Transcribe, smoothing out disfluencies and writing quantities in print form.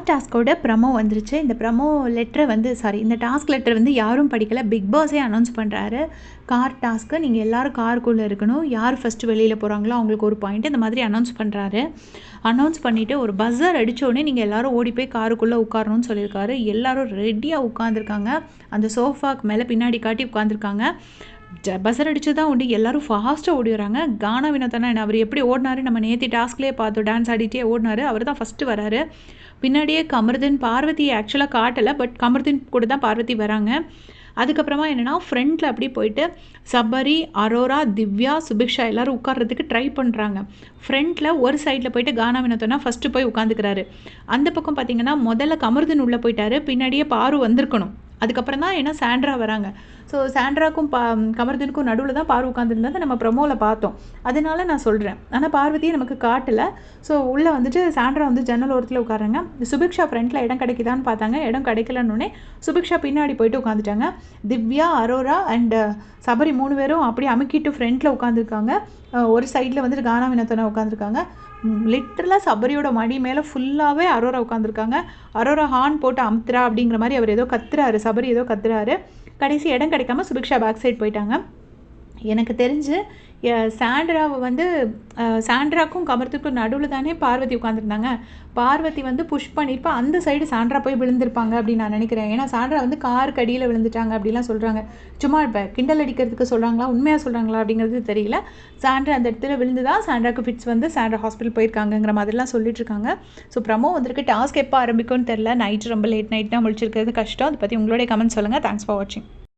டாஸ்க்கோட promo வந்துருச்சு. இந்த promo லெட்டர வந்து இந்த டாஸ்க் லெட்டர் வந்து யாரும் படிக்கல. பிக் பாஸே அனௌன்ஸ் பண்றாரு. கார் டாஸ்க்கு நீங்க எல்லாரும் காருக்குள்ள இருக்கணும். யார் ஃபர்ஸ்ட்டு வெளியில போறாங்களோ அவங்களுக்கு ஒரு பாயிண்ட். இந்த மாதிரி அனௌன்ஸ் பண்றாரு. அனௌன்ஸ் பண்ணிட்டு ஒரு பஸர் அடிச்ச உடனே நீங்க எல்லாரும் ஓடி போய் காருக்குள்ள உட்காரணும்னு சொல்லியிருக்காரு. எல்லாரும் ரெடியா உட்கார்ந்துருக்காங்க. அந்த சோஃபாக்கு மேல பின்னாடி காட்டி உட்கார்ந்துருக்காங்க. பஸர் அடிச்சு தான் உண்டு. எல்லாரும் ஃபாஸ்ட்டாக ஓடி வராங்க. கானா வினோத்னா அவர் எப்படி ஓடினாரு நம்ம நேற்று டாஸ்க்லேயே பார்த்தோம். டான்ஸ் ஆடிட்டே ஓடினாரு. அவர் தான் ஃபஸ்ட்டு வராரு. பின்னாடியே கமருதீன் பார்வதியை ஆக்சுவலாக காட்டலை. பட் கமருதீன் கூட தான் பார்வதி வராங்க. அதுக்கப்புறமா என்னென்னா ஃப்ரண்ட்டில் அப்படியே போயிட்டு சபரி, அரோரா, திவ்யா, சுபிக்ஷா எல்லோரும் உட்கார்றதுக்கு ட்ரை பண்ணுறாங்க. ஃப்ரண்ட்டில் ஒரு சைடில் போயிட்டு கானா வினோத்னா ஃபஸ்ட்டு போய் உட்காந்துக்கிறாரு. அந்த பக்கம் பார்த்தீங்கன்னா முதல்ல கமருதீன் உள்ளே போயிட்டாரு. பின்னாடியே பாரு வந்திருக்கணும். அதுக்கப்புறம் தான் ஏன்னா சாண்ட்ரா வராங்க. ஸோ சாண்ட்ராக்கும் கமருதீனுக்கும் நடுவில் தான் பாரு உட்காந்துருந்ததை நம்ம ப்ரமோவில் பார்த்தோம். அதனால நான் சொல்கிறேன். ஆனால் பார்வதியை நமக்கு காட்டலை. ஸோ உள்ளே வந்துட்டு சாண்ட்ரா வந்து ஜன்னல் ஓரத்தில் உட்காராங்க. சுபிக்ஷா ஃப்ரண்ட்டில் இடம் கிடைக்குதான்னு பார்த்தாங்க. இடம் கிடைக்கலன்னொடனே சுபிக்ஷா பின்னாடி போயிட்டு உட்காந்துட்டாங்க. திவ்யா, அரோரா அண்ட் சபரி 3 பேரும் அப்படியே அமுக்கிட்டு ஃப்ரண்ட்டில் உட்காந்துருக்காங்க. ஒரு சைடில் வந்துட்டு கானா வினோத்னா உட்காந்துருக்காங்க. லிட்டரலாக சபரியோட மடி மேலே ஃபுல்லாகவே அரோரா உட்காந்துருக்காங்க. அரோரா ஹார்ன் போட்டு அமுத்துறா அப்படிங்கிற மாதிரி அவர் ஏதோ கத்துறாரு. சபரி ஏதோ கத்துறாரு. கடைசி இடம் கிடைக்காம சுபிக்ஷா பேக் சைட் போயிட்டாங்க. எனக்கு தெரிஞ்சு சாண்ட்ராவை வந்து சாண்ட்ராக்கும் கமருதீனுக்கும் நடுவில் தானே பார்வதி உட்காந்துருந்தாங்க. பார்வதி வந்து புஷ் பண்ணியிருப்பா. அந்த சைடு சாண்ட்ரா போய் விழுந்திருப்பாங்க அப்படின்னு நான் நினைக்கிறேன். ஏன்னா சாண்ட்ரா வந்து காருக்கு அடியில் விழுந்துட்டாங்க அப்படிலாம் சொல்கிறாங்க. சும்மா இப்போ கிண்டல் அடிக்கிறதுக்கு சொல்கிறாங்களா உண்மையாக சொல்கிறாங்களா அப்படிங்கிறது தெரியல. சாண்ட்ரா அந்த இடத்துல விழுந்து தான் சாண்ட்ராக்கு ஃபிட்ஸ் வந்து சாண்ட்ரா ஹாஸ்பிட்டல் போயிருக்காங்கங்கிற மாதிரிலாம் சொல்லிட்டு இருக்காங்க. ஸோ ப்ரமோ வந்திருக்கு. டாஸ்க் எப்போ ஆரம்பிக்கும்னு தெரில. நைட் ரொம்ப லேட் நைட் தான் முடிச்சிருக்கிறது கஷ்டம். அதை பற்றி உங்களுடைய கமெண்ட் சொல்லுங்கள். தேங்க்ஸ் ஃபார் வாட்சிங்.